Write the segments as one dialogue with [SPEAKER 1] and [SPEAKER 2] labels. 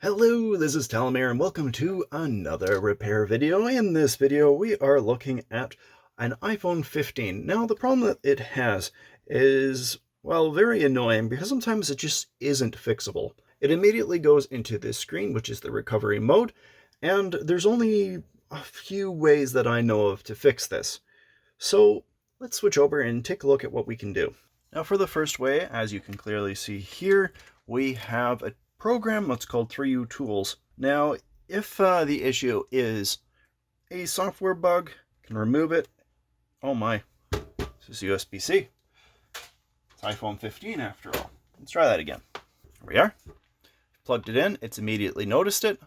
[SPEAKER 1] Hello, this is Talamir and welcome to another repair video. In this video, we are looking at an iPhone 15. Now, the problem that it has is, well, very annoying because sometimes it just isn't fixable. It immediately goes into this screen, which is the recovery mode, and there's only a few ways that I know of to fix this. So let's switch over and take a look at what we can do. Now, for the first way, as you can clearly see here, we have a program that's called 3U Tools. Now, if the issue is a software bug, can remove it. Oh my, this is USB-C. It's iPhone 15 after all. Let's try that again. Here we are. Plugged it in, it's immediately noticed it.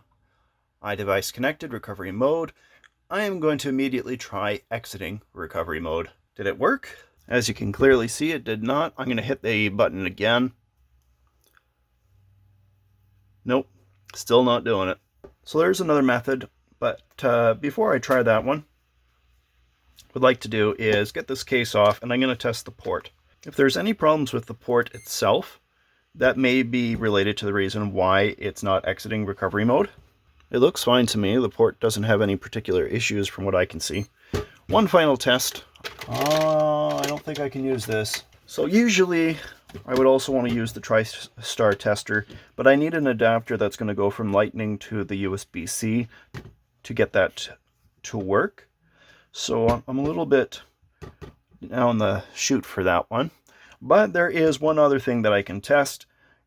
[SPEAKER 1] iDevice connected, recovery mode. I am going to immediately try exiting recovery mode. Did it work? As you can clearly see, it did not. I'm going to hit the button again. Nope, still not doing it. So there's another method, but before I try that one, what I'd like to do is get this case off, and I'm going to test the port. If there's any problems with the port itself, that may be related to the reason why it's not exiting recovery mode. It looks fine to me. The port doesn't have any particular issues from what I can see. One final test. I don't think I can use this. So usually I would also want to use the TriStar tester, but I need an adapter that's going to go from Lightning to the USB-C to get that to work. So I'm a little bit on the shoot for that one. But there is one other thing that I can test,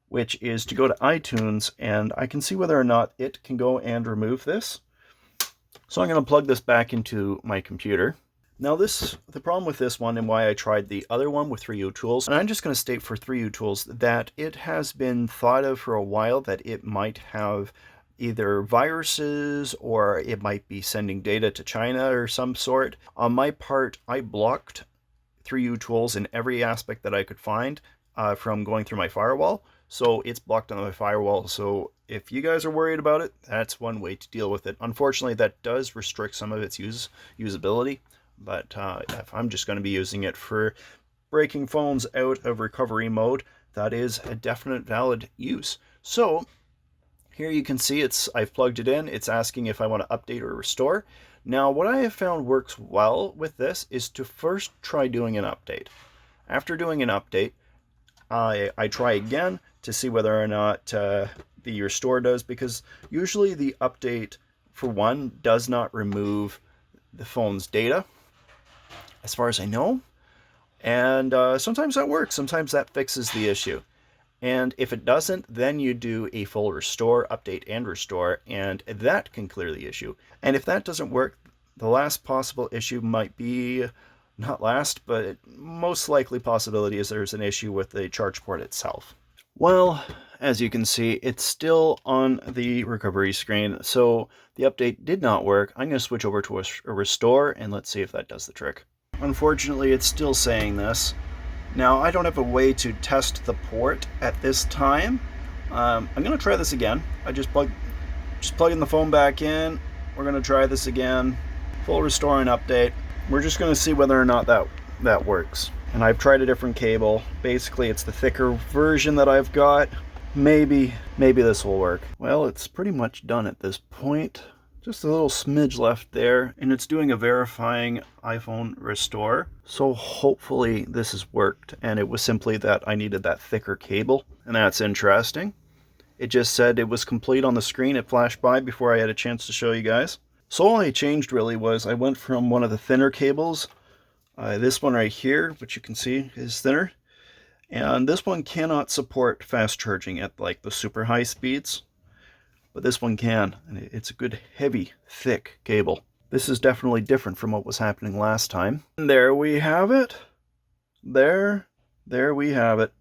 [SPEAKER 1] which is to go to iTunes, and I can see whether or not it can go and remove this. So I'm going to plug this back into my computer. Now the problem with this one and why I tried the other one with 3U Tools, and I'm just going to state for 3U Tools that it has been thought of for a while that it might have either viruses or it might be sending data to China or some sort. On my part, I blocked 3U Tools in every aspect that I could find from going through my firewall. So it's blocked on my firewall. So if you guys are worried about it, that's one way to deal with it. Unfortunately, that does restrict some of its usability. But if I'm just going to be using it for breaking phones out of recovery mode, that is a definite valid use. So here you can see I've plugged it in. It's asking if I want to update or restore. Now, what I have found works well with this is to first try doing an update. After doing an update, I try again to see whether or not the restore does, because usually the update, for one, does not remove the phone's data, as far as I know. And sometimes that works. Sometimes that fixes the issue. And if it doesn't, then you do a full restore, update and restore, and that can clear the issue. And if that doesn't work, the last possible issue might be, not last, but most likely possibility is there's an issue with the charge port itself. Well, as you can see, it's still on the recovery screen, so the update did not work. I'm going to switch over to a restore, and let's see if that does the trick. Unfortunately, it's still saying this. Now, I don't have a way to test the port at this time. I'm going to try this again. I just plugging the phone back in. We're going to try this again. Full restore and update. We're just going to see whether or not that works. And I've tried a different cable. Basically, it's the thicker version that I've got. Maybe this will work. Well, it's pretty much done at this point. Just a little smidge left there, and it's doing a verifying iPhone restore. So hopefully this has worked, and it was simply that I needed that thicker cable, and that's interesting. It just said it was complete on the screen. It flashed by before I had a chance to show you guys. So all I changed really was I went from one of the thinner cables, this one right here, which you can see is thinner, and this one cannot support fast charging at like the super high speeds. But this one can, and it's a good, heavy, thick cable. This is definitely different from what was happening last time. And there we have it. There we have it.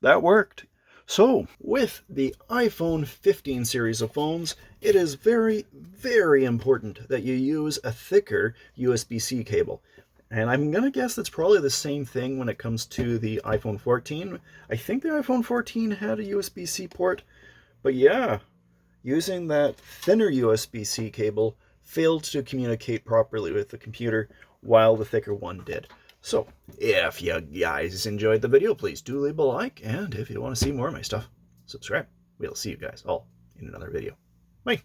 [SPEAKER 1] That worked. So, with the iPhone 15 series of phones, it is very, very important that you use a thicker USB-C cable. And I'm going to guess that's probably the same thing when it comes to the iPhone 14. I think the iPhone 14 had a USB-C port, but yeah, using that thinner USB-C cable failed to communicate properly with the computer, while the thicker one did. So, if you guys enjoyed the video, please do leave a like, and if you want to see more of my stuff, subscribe. We'll see you guys all in another video. Bye.